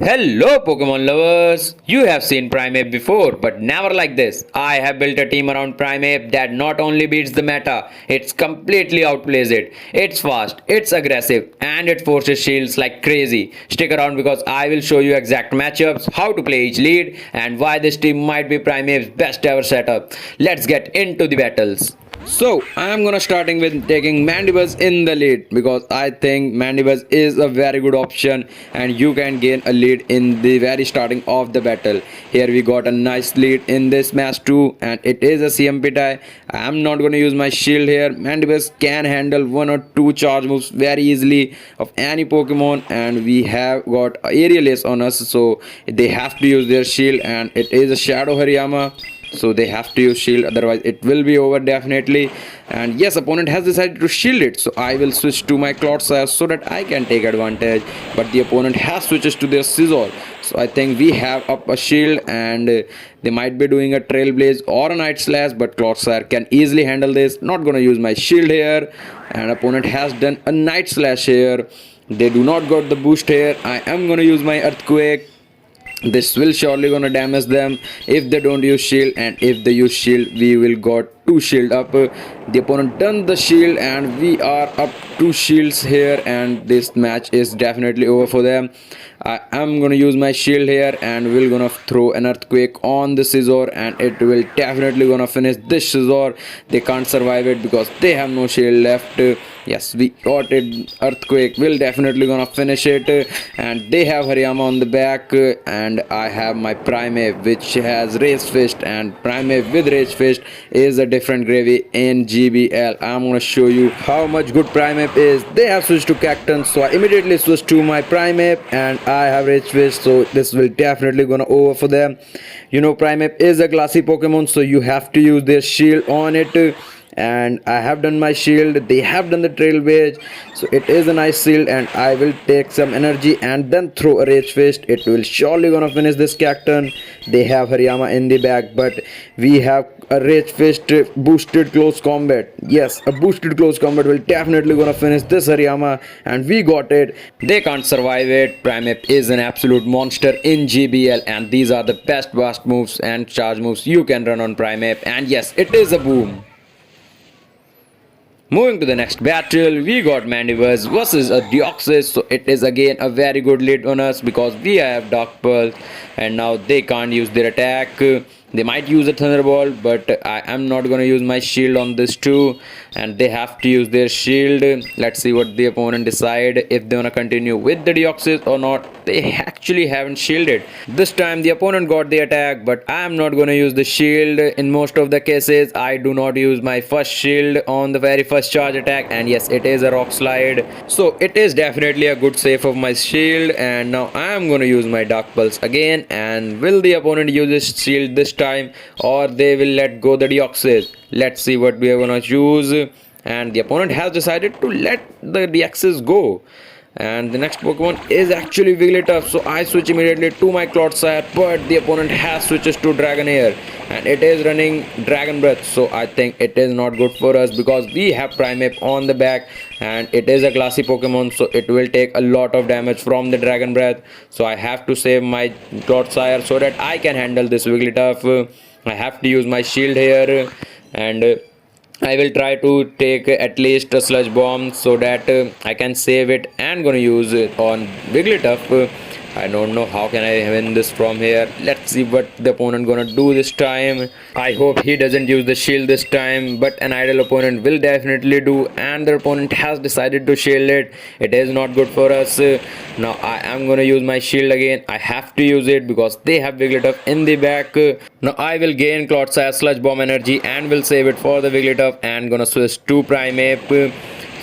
Hello Pokemon lovers! You have seen Primeape before, but never like this. I have built a team around Primeape that not only beats the meta, it's completely outplays it. It's fast, it's aggressive, and it forces shields like crazy. Stick around because I will show you exact matchups, how to play each lead, and why this team might be Primeape's best ever setup. Let's get into the battles. So I'm gonna starting with taking Mandibuzz in the lead because I think Mandibuzz is a very good option and you can gain a lead in the very starting of the battle. Here we got a nice lead in this match too, and it is a CMP tie. I'm not gonna use my shield here. Mandibuzz can handle one or two charge moves very easily of any Pokemon, and we have got Aerial Ace on us, so they have to use their shield, and it is a Shadow Hariyama, so they have to use shield, otherwise it will be over definitely. And yes, opponent has decided to shield it, so I will switch to my Clodsire so that I can take advantage, but the opponent has switches to their Scizor, so I think we have up a shield, and they might be doing a Trailblaze or a Night Slash, but Clodsire can easily handle this. Not gonna use my shield here, and opponent has done a Night Slash here. They do not got the boost here. I am gonna use my Earthquake. This will surely gonna damage them if they don't use shield, and if they use shield we will got two shield up. The opponent done the shield and we are up two shields here, and this match is definitely over for them. I am gonna use my shield here and we're gonna throw an Earthquake on the Scizor, and it will definitely gonna finish this Scizor. They can't survive it because they have no shield left. Yes, we got it. Earthquake will definitely gonna finish it, and they have Hariyama on the back, and I have my Primeape which has Rage Fist, and Primeape with Rage Fist is a different gravy in GBL. I'm gonna show you how much good Primeape is. They have switched to Cactus, so I immediately switched to my Primeape, and I have Rage Fist, so this will definitely gonna over for them. You know, Primeape is a classy Pokemon, so you have to use their shield on it, and I have done my shield. They have done the Trailblaze, so it is a nice shield, and I will take some energy and then throw a Rage Fist. It will surely gonna finish this Cactus. They have Hariyama in the back, but we have a Rage Fist boosted close combat. Yes, a boosted close combat will definitely gonna finish this Hariyama, and we got it. They can't survive it. Primeape is an absolute monster in GBL, and these are the best burst moves and charge moves you can run on Primeape, and yes, it is a boom. Moving to the next battle, we got Mandibuzz versus a Deoxys, so it is again a very good lead on us because we have Dark Pulse, and now they can't use their attack. They might use a Thunderbolt, but I am not gonna use my shield on this too, and they have to use their shield. Let's see what the opponent decide, if they wanna continue with the Deoxys or not. They actually haven't shielded. This time the opponent got the attack, but I am not gonna use the shield. In most of the cases, I do not use my first shield on the very first charge attack, and yes, it is a Rock Slide, so it is definitely a good save of my shield. And now I am gonna use my Dark Pulse again, and will the opponent use his shield this time, or they will let go the Deoxys? Let's see what we are gonna choose, and the opponent has decided to let the Deoxys go. And the next Pokemon is actually Wigglytuff, so I switch immediately to my Clodsire, but the opponent has switches to Dragonair, and it is running Dragon Breath, so I think it is not good for us because we have Primeape on the back, and it is a classy Pokemon, so it will take a lot of damage from the Dragon Breath. So I have to save my Clodsire so that I can handle this Wigglytuff. I have to use my shield here, and I will try to take at least a Sludge Bomb so that I can save it and gonna use it on Wigglytuff. I don't know how can I win this from here. Let's see what the opponent gonna do this time. I hope he doesn't use the shield this time, but an idle opponent will definitely do, and the opponent has decided to shield it. It is not good for us. Now I am gonna use my shield again. I have to use it because they have Wigglytuff in the back. Now I will gain Clodsire Sludge Bomb energy and will save it for the Wigglytuff, and gonna switch to Primeape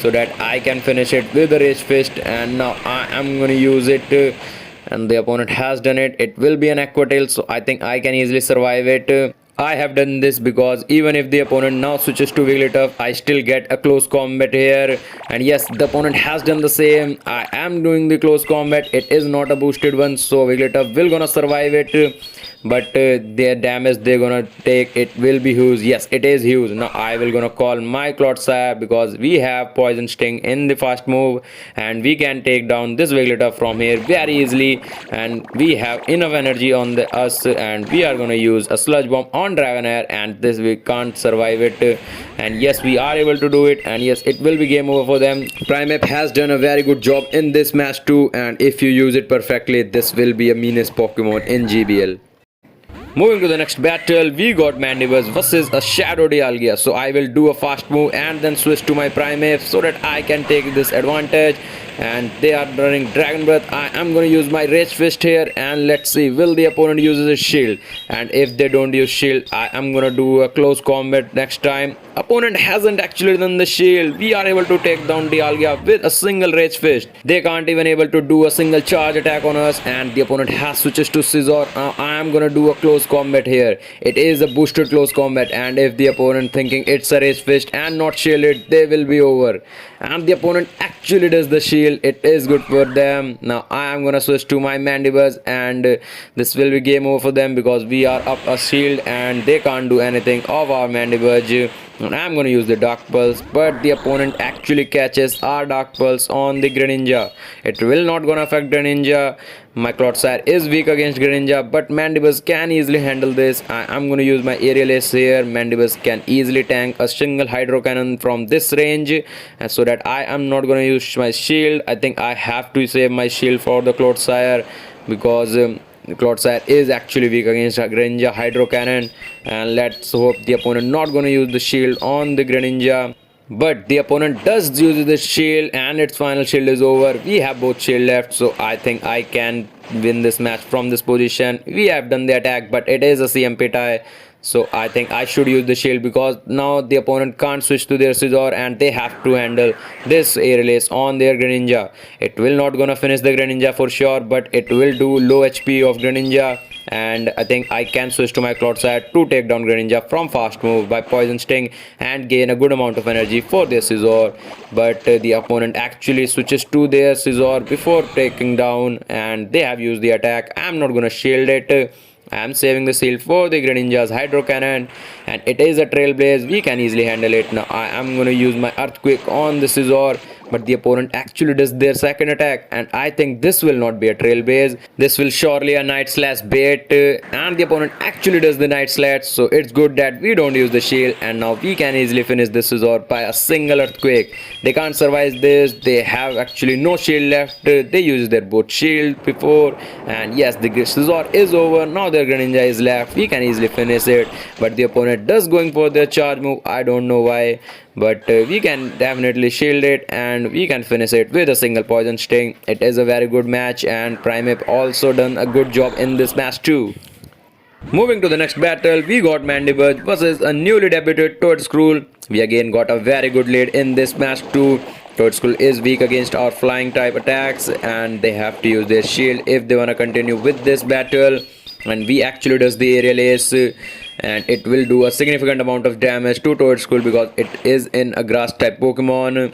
so that I can finish it with the Rage Fist. And now I am gonna use it, and the opponent has done it. It will be an Aqua Tail, so I think I can easily survive it. I have done this because even if the opponent now switches to Wigglytuff, I still get a close combat here. And yes, the opponent has done the same. I am doing the close combat. It is not a boosted one, so Wigglytuff will gonna survive it. but their damage they're gonna take, it will be huge. Yes, it is huge. Now I will gonna call my Clodsire because we have poison sting in the fast move, and we can take down this Wigglytuff from here very easily, and we have enough energy on the us, and we are gonna use a sludge bomb on Dragonair, and this we can't survive it. And yes, we are able to do it, and yes, it will be game over for them. Primeape has done a very good job in this match too, and if you use it perfectly, this will be a meanest Pokemon in GBL. Moving to the next battle, we got Mandibuzz versus a Shadow Dialga. So I will do a fast move and then switch to my Primeape so that I can take this advantage. And they are running Dragon Breath. I am going to use my Rage Fist here, and let's see, will the opponent use a shield? And if they don't use shield, I am going to do a close combat next time. Opponent hasn't actually done the shield. We are able to take down Dialga with a single Rage Fist. They can't even able to do a single charge attack on us, and the opponent has switches to Scizor. I am going to do a close combat here. It is a boosted close combat, and if the opponent thinking it's a Rage Fist and not shielded, they will be over. And the opponent actually does the shield. It is good for them. Now I am gonna switch to my Mandibuzz, and this will be game over for them because we are up a shield and they can't do anything of our Mandibuzz. And I'm gonna use the Dark Pulse, but the opponent actually catches our Dark Pulse on the Greninja. It will not gonna affect Greninja. My Clodsire is weak against Greninja, but Mandibuzz can easily handle this. I'm gonna use my Aerial Ace here. Mandibuzz can easily tank a single Hydro Cannon from this range, and so that I am not gonna use my shield. I think I have to save my shield for the Clodsire because Clodsire is actually weak against a Greninja Hydro Cannon, and let's hope the opponent not gonna use the shield on the Greninja. But the opponent does use the shield, and its final shield is over. We have both shield left, so I think I can win this match from this position. We have done the attack, but it is a CMP tie, so I think I should use the shield because now the opponent can't switch to their Scizor, and they have to handle this Aerial Ace on their Greninja. It will not gonna finish the Greninja for sure, but it will do low HP of Greninja. And I think I can switch to my Clodsire to take down Greninja from fast move by Poison Sting and gain a good amount of energy for their Scizor. But the opponent actually switches to their Scizor before taking down, and they have used the attack. I'm not gonna shield it. I am saving the shield for the Greninja's Hydro Cannon, and it is a Trailblaze. We can easily handle it. Now I am gonna use my Earthquake on the Scizor, but the opponent actually does their second attack, and I think this will not be a Trailblaze. This will surely a Night Slash bait, and the opponent actually does the Night Slash, so it's good that we don't use the shield, and now we can easily finish this Scizor by a single Earthquake. They can't survive this. They have actually no shield left. They used their both shield before, and yes, the Scizor is over. Now their Greninja is left. We can easily finish it, but the opponent does going for their charge move. I don't know why, but we can definitely shield it, and we can finish it with a single Poison Sting. It is a very good match, and Primeape also done a good job in this match too. Moving to the next battle, we got Mandibuzz versus a newly debuted Toedscruel. We again got a very good lead in this match too. Toedscruel is weak against our flying type attacks, and they have to use their shield if they wanna continue with this battle. And we actually does the Aerial Ace, and it will do a significant amount of damage to Toedscruel because it is in a grass type Pokemon.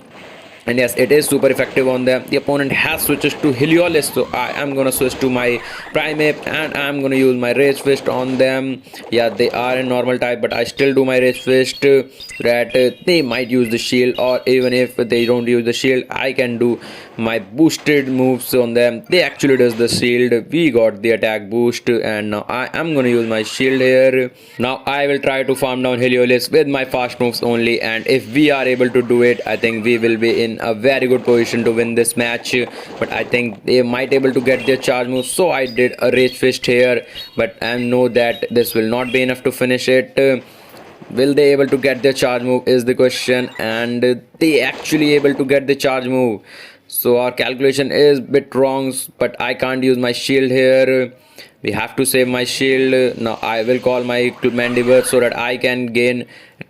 And yes, it is super effective on them. The opponent has switches to Heliolisk, so I am gonna switch to my Primeape, and I am gonna use my Rage Fist on them. Yeah, they are in normal type, but I still do my Rage Fist so that they might use the shield, or even if they don't use the shield, I can do my boosted moves on them. They actually does the shield. We got the attack boost, and now I am gonna use my shield here. Now I will try to farm down Heliolisk with my fast moves only, and if we are able to do it, I think we will be in a very good position to win this match. But I think they might able to get their charge move, so I did a Rage Fist here, but I know that this will not be enough to finish it. Will they able to get their charge move is the question, and they actually able to get the charge move, so our calculation is bit wrong, but I can't use my shield here. We have to save my shield. Now I will call my Mandibuzz so that I can gain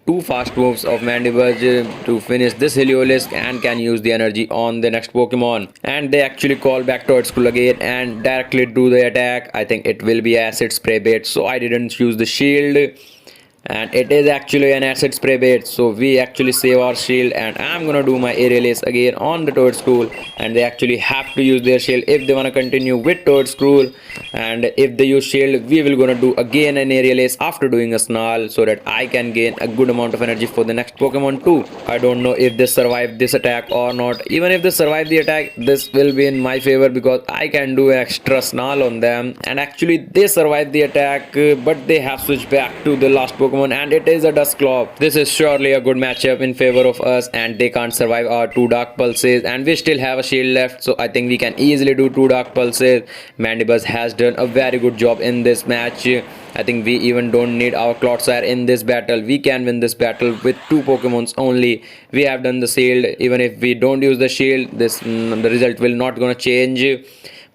2 fast moves of Mandibuzz to finish this Heliolisk and can use the energy on the next Pokemon. And they actually call back Toedscruel again and directly do the attack. I think it will be acid spray bait, so I didn't use the shield. and it is actually an acid spray bait, so we actually save our shield. And I'm gonna do my aerial ace again on the toad school, and they actually have to use their shield if they wanna continue with toad school. And if they use shield, we will gonna do again an aerial ace after doing a snarl, so that I can gain a good amount of energy for the next Pokemon too. I don't know if they survive this attack or not. Even if they survive the attack, this will be in my favor because I can do an extra snarl on them. And actually they survive the attack, but they have switched back to the last Pokemon, and it is a Dusclops. This is surely a good matchup in favor of us, and they can't survive our 2 Dark Pulses, and we still have a shield left, so I think we can easily do 2 Dark Pulses. Mandibuzz has done a very good job in this match. I think we even don't need our Clodsire in this battle. We can win this battle with 2 Pokemons only. We have done the shield. Even if we don't use the shield, the result will not gonna change.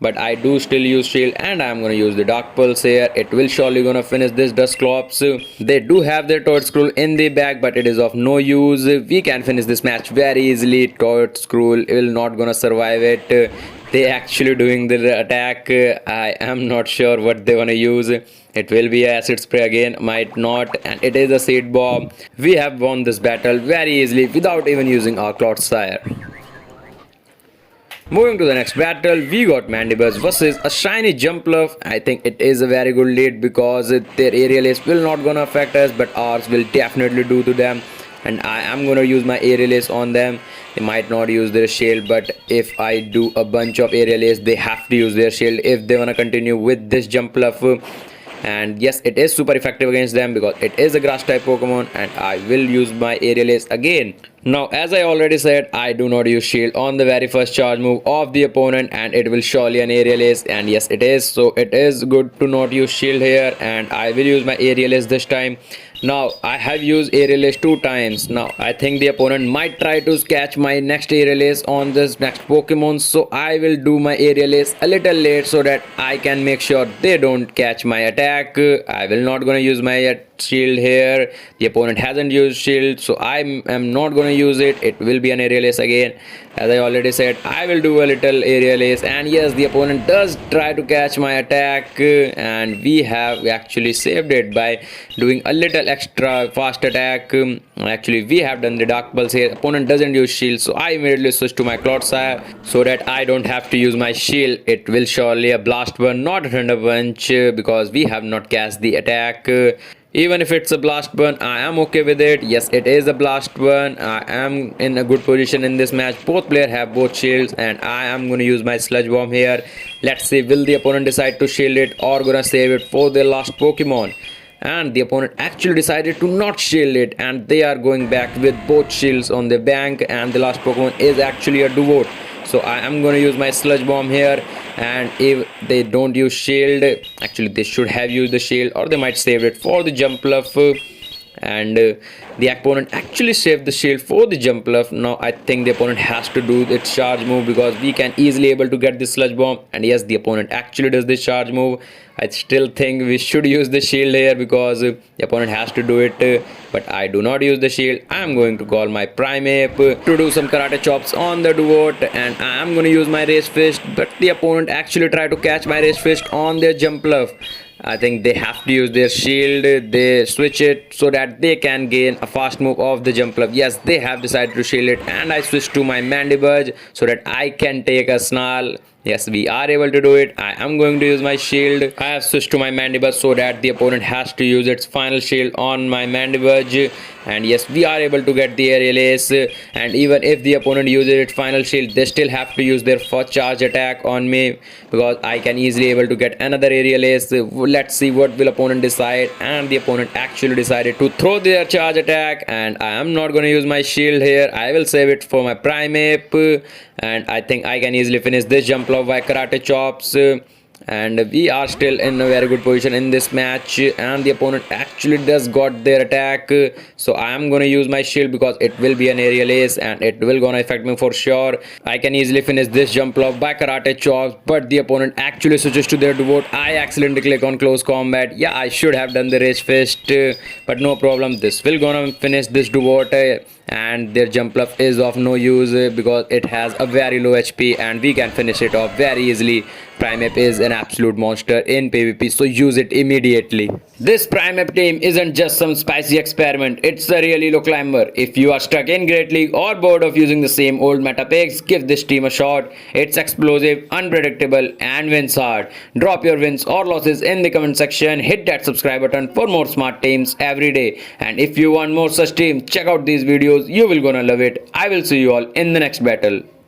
But I do still use shield, and I'm gonna use the Dark Pulse here. It will surely gonna finish this Dusclops. They do have their Toad Scroll in the bag, but it is of no use. We can finish this match very easily. Toad Scroll will not gonna survive it. They actually doing the attack. I am not sure what they wanna use. It will be acid spray again, might not, and it is a seed bomb. We have won this battle very easily without even using our Clodsire. Moving to the next battle, we got Mandibuzz versus a shiny Jumpluff. I think it is a very good lead because their aerial ace will not gonna affect us, but ours will definitely do to them. And I am gonna use my aerial ace on them. They might not use their shield, but if I do a bunch of aerial ace, they have to use their shield if they wanna continue with this Jumpluff. And yes, it is super effective against them because it is a grass type Pokemon, and I will use my aerial ace again. Now, as I already said, I do not use shield on the very first charge move of the opponent, and it will surely an aerial ace. And yes, it is. So it is good to not use shield here, and I will use my aerial ace this time. Now, I have used aerial ace 2 times. Now, I think the opponent might try to catch my next aerial ace on this next Pokemon. So I will do my aerial ace a little late so that I can make sure they don't catch my attack. I will not gonna use my shield here. The opponent hasn't used shield, so I am not gonna use it. It will be an aerial ace again. As I already said, I will do a little aerial ace, and yes, the opponent does try to catch my attack, and we have actually saved it by doing a little extra fast attack. Actually, we have done the Dark Pulse here. Opponent doesn't use shield, so I immediately switch to my Clodsire so that I don't have to use my shield. It will surely a Blast Burn, not a Thunder Punch, because we have not cast the attack. Even if it's a blast burn, I am okay with it. Yes, it is a blast burn. I am in a good position in this match. Both players have both shields, and I am going to use my sludge bomb here. Let's see, will the opponent decide to shield it or gonna save it for their last Pokemon? And the opponent actually decided to not shield it, and they are going back with both shields on the bank, and the last Pokemon is actually a Duvote. So I am going to use my sludge bomb here, and if they don't use shield, actually they should have used the shield, or they might save it for the Jumpluff. And the opponent actually saved the shield for the Jumpluff. Now I think the opponent has to do its charge move because we can easily able to get the sludge bomb. And yes, the opponent actually does this charge move. I still think we should use the shield here because the opponent has to do it, but I do not use the shield. I am going to call my Primeape to do some karate chops on the Duvote, and I am going to use my Rage Fist, but the opponent actually tried to catch my Rage Fist on their Jumpluff. I think they have to use their shield. They switch it so that they can gain a fast move of the Jumpluff. Yes, they have decided to shield it, and I switch to my Mandibuzz so that I can take a snarl. Yes, we are able to do it. I am going to use my shield. I have switched to my Mandibuzz so that the opponent has to use its final shield on my Mandibuzz. And yes, we are able to get the aerial ace. And even if the opponent uses its final shield, they still have to use their first charge attack on me because I can easily able to get another aerial ace. Let's see what will opponent decide. And the opponent actually decided to throw their charge attack, and I am not going to use my shield here. I will save it for my Primeape, and I think I can easily finish this Jumpluff by karate chops. And we are still in a very good position in this match, and the opponent actually does got their attack. So I am gonna use my shield because it will be an aerial ace and it will gonna affect me for sure. I can easily finish this Jumpluff by karate chops, but the opponent actually switches to their Duvote. I accidentally click on close combat. Yeah, I should have done the Rage Fist, but no problem. This will gonna finish this Duvote. and their jump bluff is of no use because it has a very low HP and we can finish it off very easily. Primeape is an absolute monster in PvP, so use it immediately. This Primeape team isn't just some spicy experiment, it's a really low climber. If you are stuck in Great League or bored of using the same old meta picks, give this team a shot. It's explosive, unpredictable and wins hard. Drop your wins or losses in the comment section, hit that subscribe button for more smart teams every day. And if you want more such teams, check out these videos, you will gonna love it. I will see you all in the next battle.